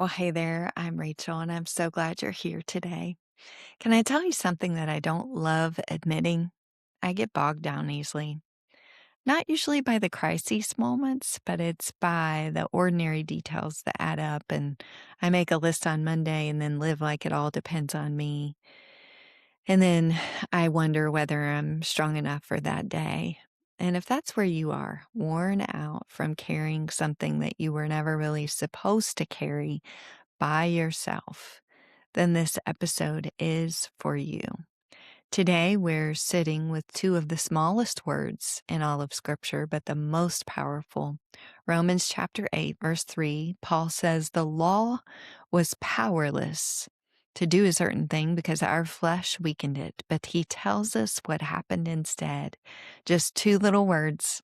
Well, hey there, I'm Rachel, and I'm so glad you're here today. Can I tell you something that I don't love admitting? I get bogged down easily. Not usually by the crisis moments, but it's by the ordinary details that add up. And I make a list on Monday and then live like it all depends on me. And then I wonder whether I'm strong enough for that day. And if that's where you are, worn out from carrying something that you were never really supposed to carry by yourself, then this episode is for you. Today, we're sitting with two of the smallest words in all of Scripture, but the most powerful. Romans chapter 8, verse 3, Paul says, "The law was powerless to do a certain thing because our flesh weakened it." But he tells us what happened instead. Just two little words: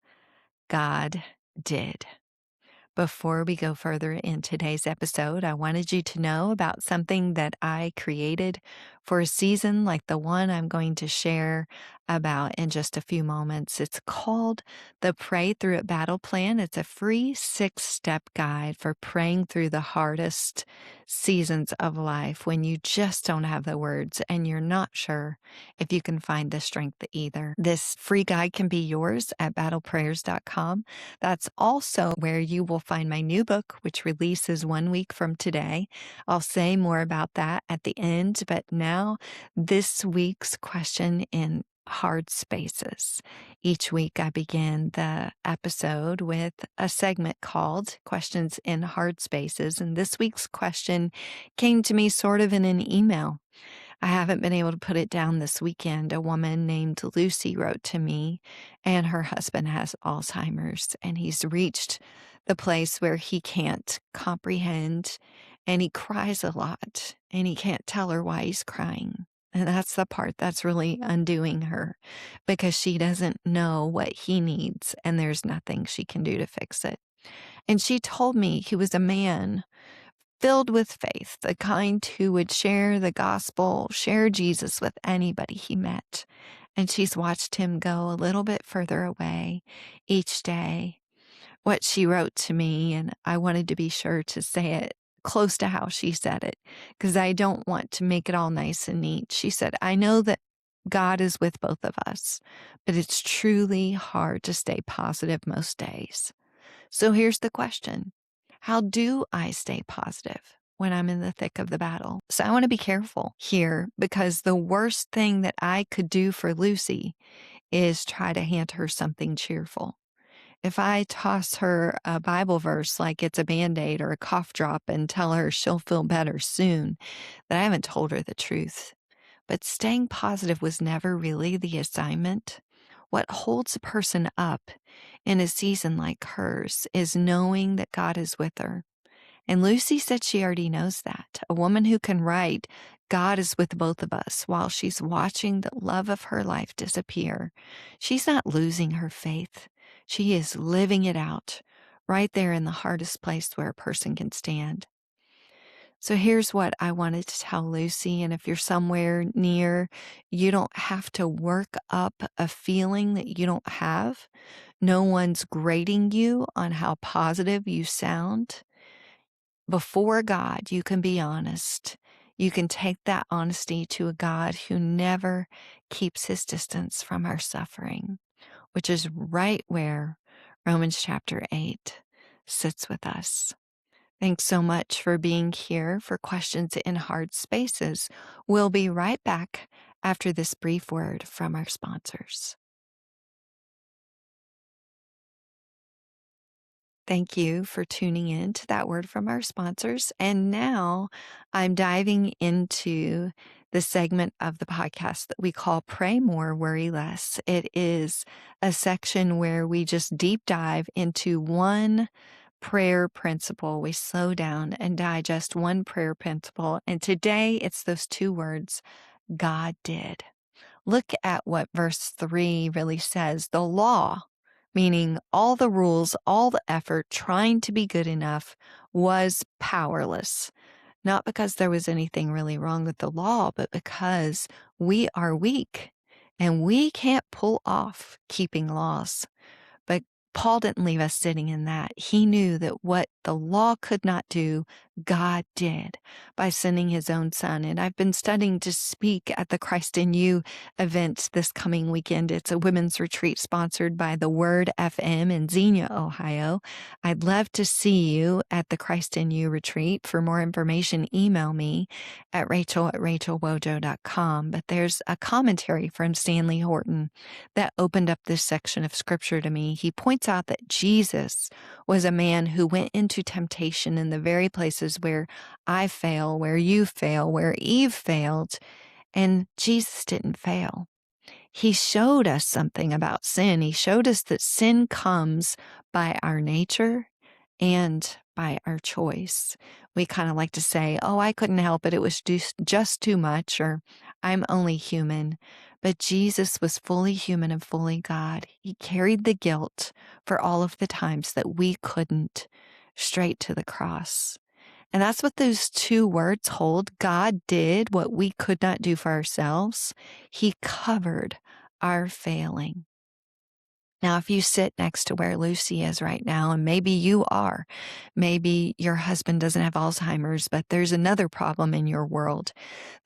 God did. Before we go further in today's episode, I wanted you to know about something that I created for a season like the one I'm going to share about in just a few moments. It's called the Pray Through It Battle Plan. It's a free 6-step guide for praying through the hardest seasons of life when you just don't have the words and you're not sure if you can find the strength either. This free guide can be yours at battleprayers.com. That's also where you will find my new book, which releases 1 week from today. I'll say more about that at the end, but now this week's question in hard spaces. Each week I begin the episode with a segment called Questions in Hard Spaces, and this week's question came to me sort of in an email. I haven't been able to put it down this weekend. A woman named Lucy wrote to me, and her husband has Alzheimer's, and he's reached the place where he can't comprehend, and he cries a lot, and he can't tell her why he's crying. And that's the part that's really undoing her because she doesn't know what he needs, and there's nothing she can do to fix it. And she told me he was a man filled with faith, the kind who would share the gospel, share Jesus with anybody he met. And she's watched him go a little bit further away each day. What she wrote to me, and I wanted to be sure to say it close to how she said it, because I don't want to make it all nice and neat. She said, "I know that God is with both of us, but it's truly hard to stay positive most days. So here's the question: how do I stay positive when I'm in the thick of the battle?" So I want to be careful here because the worst thing that I could do for Lucy is try to hand her something cheerful. If I toss her a Bible verse like it's a Band-Aid or a cough drop and tell her she'll feel better soon, then I haven't told her the truth. But staying positive was never really the assignment. What holds a person up in a season like hers is knowing that God is with her. And Lucy said she already knows that. A woman who can write, "God is with both of us," while she's watching the love of her life disappear. She's not losing her faith. She is living it out right there in the hardest place where a person can stand. So here's what I wanted to tell Lucy. And if you're somewhere near, you don't have to work up a feeling that you don't have. No one's grading you on how positive you sound. Before God, you can be honest. You can take that honesty to a God who never keeps his distance from our suffering, which is right where Romans chapter 8 sits with us. Thanks so much for being here for Questions in Hard Spaces. We'll be right back after this brief word from our sponsors. Thank you for tuning in to that word from our sponsors. And now I'm diving into the segment of the podcast that we call Pray More, Worry Less. It is a section where we just deep dive into one prayer principle. We slow down and digest one prayer principle. And today it's those two words: God did. Look at what verse 3 really says. The law, meaning all the rules, all the effort, trying to be good enough, was powerless. Not because there was anything really wrong with the law, but because we are weak and we can't pull off keeping laws. But Paul didn't leave us sitting in that. He knew that what the law could not do, God did by sending his own son. And I've been studying to speak at the Christ in You event this coming weekend. It's a women's retreat sponsored by the Word FM in Xenia, Ohio. I'd love to see you at the Christ in You retreat. For more information, email me at rachel@rachelwojo.com. But there's a commentary from Stanley Horton that opened up this section of scripture to me. He points out that Jesus was a man who went into temptation in the very places where I fail, where you fail, where Eve failed, and Jesus didn't fail. He showed us something about sin. He showed us that sin comes by our nature and by our choice. We kind of like to say, oh, I couldn't help it. It was just too much, or I'm only human. But Jesus was fully human and fully God. He carried the guilt for all of the times that we couldn't, straight to the cross. And that's what those two words hold. God did what we could not do for ourselves. He covered our failing. Now, if you sit next to where Lucy is right now, and maybe you are, maybe your husband doesn't have Alzheimer's, but there's another problem in your world.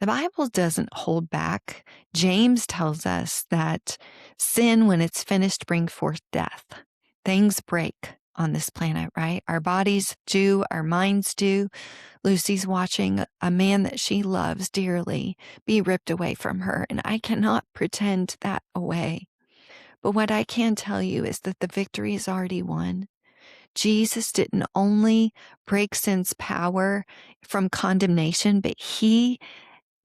The Bible doesn't hold back. James tells us that sin, when it's finished, brings forth death. Things break on this planet, right? Our bodies do, our minds do. Lucy's watching a man that she loves dearly be ripped away from her, and I cannot pretend that away. But what I can tell you is that the victory is already won. Jesus didn't only break sin's power from condemnation, but he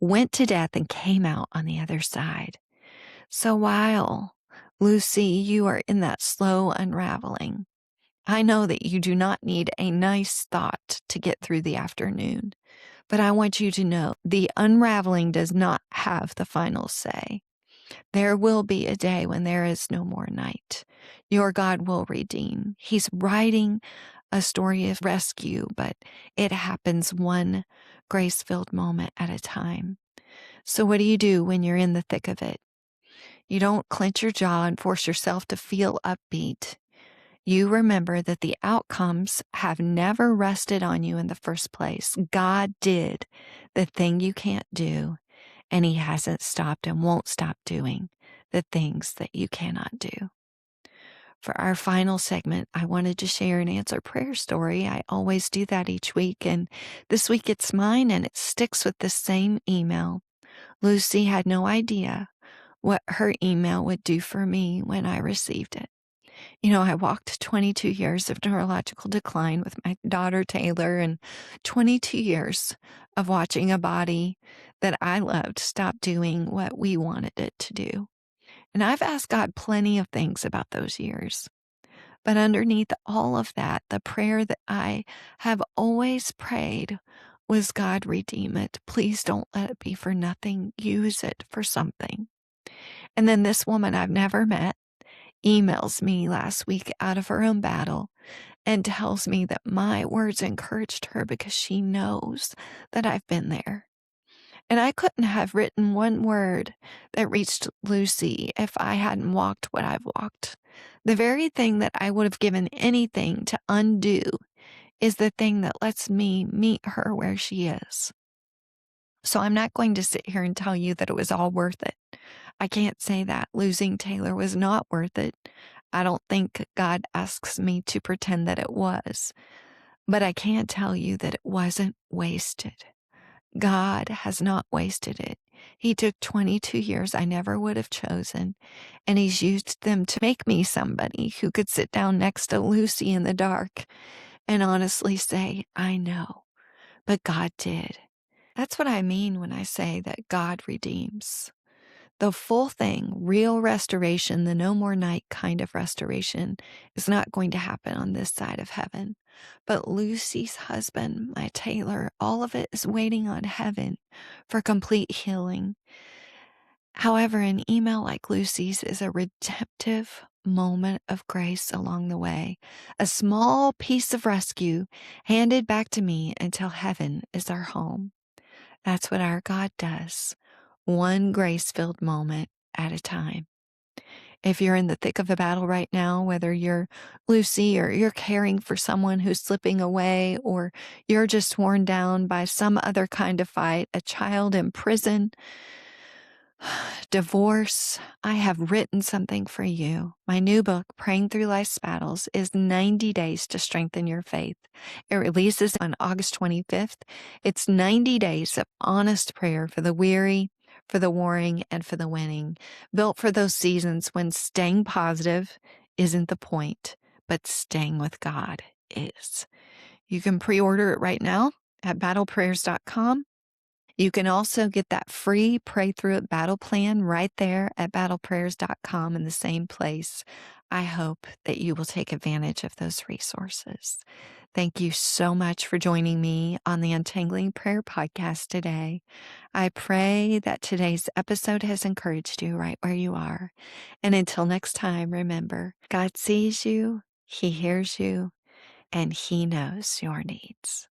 went to death and came out on the other side. So while, Lucy, you are in that slow unraveling, I know that you do not need a nice thought to get through the afternoon, but I want you to know the unraveling does not have the final say. There will be a day when there is no more night. Your God will redeem. He's writing a story of rescue, but it happens one grace-filled moment at a time. So what do you do when you're in the thick of it? You don't clench your jaw and force yourself to feel upbeat. You remember that the outcomes have never rested on you in the first place. God did the thing you can't do, and he hasn't stopped and won't stop doing the things that you cannot do. For our final segment, I wanted to share an answer prayer story. I always do that each week, and this week it's mine, and it sticks with the same email. Lucy had no idea what her email would do for me when I received it. You know, I walked 22 years of neurological decline with my daughter Taylor, and 22 years of watching a body that I loved stop doing what we wanted it to do. And I've asked God plenty of things about those years. But underneath all of that, the prayer that I have always prayed was, God, redeem it. Please don't let it be for nothing. Use it for something. And then this woman I've never met emails me last week out of her own battle and tells me that my words encouraged her because she knows that I've been there. And I couldn't have written one word that reached Lucy if I hadn't walked what I've walked. The very thing that I would have given anything to undo is the thing that lets me meet her where she is. So I'm not going to sit here and tell you that it was all worth it. I can't say that. Losing Taylor was not worth it. I don't think God asks me to pretend that it was. But I can tell you that it wasn't wasted. God has not wasted it. He took 22 years I never would have chosen, and he's used them to make me somebody who could sit down next to Lucy in the dark and honestly say, I know, but God did. That's what I mean when I say that God redeems. The full thing, real restoration, the no more night kind of restoration, is not going to happen on this side of heaven. But Lucy's husband, my Taylor, all of it is waiting on heaven for complete healing. However, an email like Lucy's is a redemptive moment of grace along the way, a small piece of rescue handed back to me until heaven is our home. That's what our God does, one grace-filled moment at a time. If you're in the thick of a battle right now, whether you're Lucy or you're caring for someone who's slipping away, or you're just worn down by some other kind of fight, a child in prison, divorce, I have written something for you. My new book, Praying Through Life's Battles, is 90 days to strengthen your faith. It releases on August 25th. It's 90 days of honest prayer for the weary, for the warring, and for the winning, built for those seasons when staying positive isn't the point, but staying with God is. You can pre-order it right now at battleprayers.com. You can also get that free Pray Through It battle plan right there at battleprayers.com in the same place. I hope that you will take advantage of those resources. Thank you so much for joining me on the Untangling Prayer podcast today. I pray that today's episode has encouraged you right where you are. And until next time, remember, God sees you, He hears you, and He knows your needs.